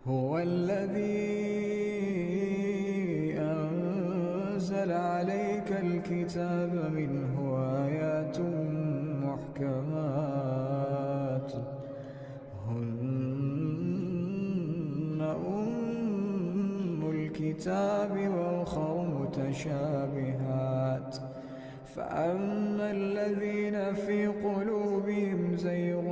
هو الذي أنزل عليك الكتاب منه آيات محكمات هن أم الكتاب وأخر متشابهات فأما الذين في قلوبهم زيغ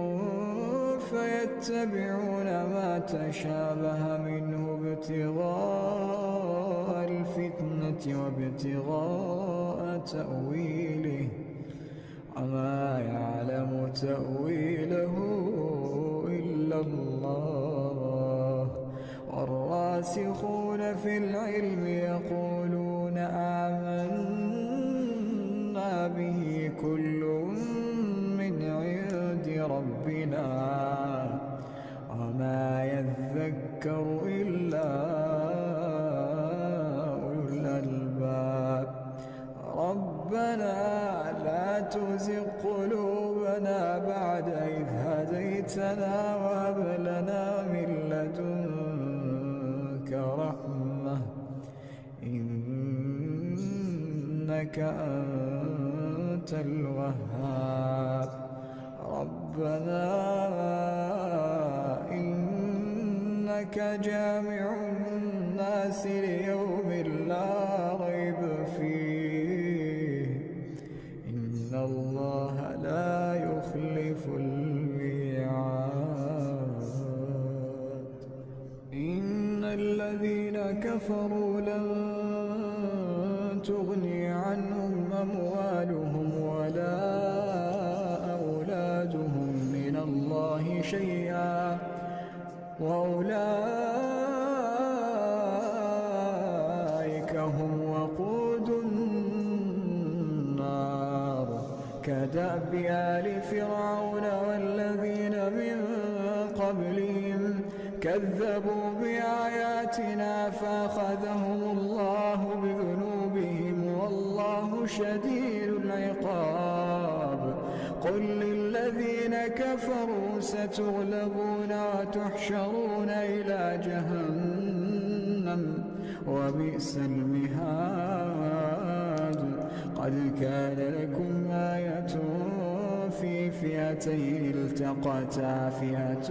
فيتبعون ما تشابه منه ابتغاء الفتنة وابتغاء تأويله وما يعلم تأويله إلا الله والراسخون في العلم يقولون آمنا به كل من عند ربنا وما يذكر إلا أولو الألباب ربنا لا تزغ قلوبنا بعد إذ هديتنا وهب لنا من لدنك رحمة إنك أنت الوهاب ربنا إنك جامع الناس ليوم لا ريب فيه إن الله لا يخلف الميعاد إن الذين كفروا لن تغني عنهم أموالهم ولا أولادهم من الله شيئا وأولئك هم وقود النار كدأب آل فرعون والذين من قبلهم كذبوا بآياتنا فأخذهم الله بذنوبهم والله شديد العقاب قل للذين كفروا ستغلبون وتحشرون إلى جهنم وبئس المهاد قد كان لكم آية في فئتين التقتا فئة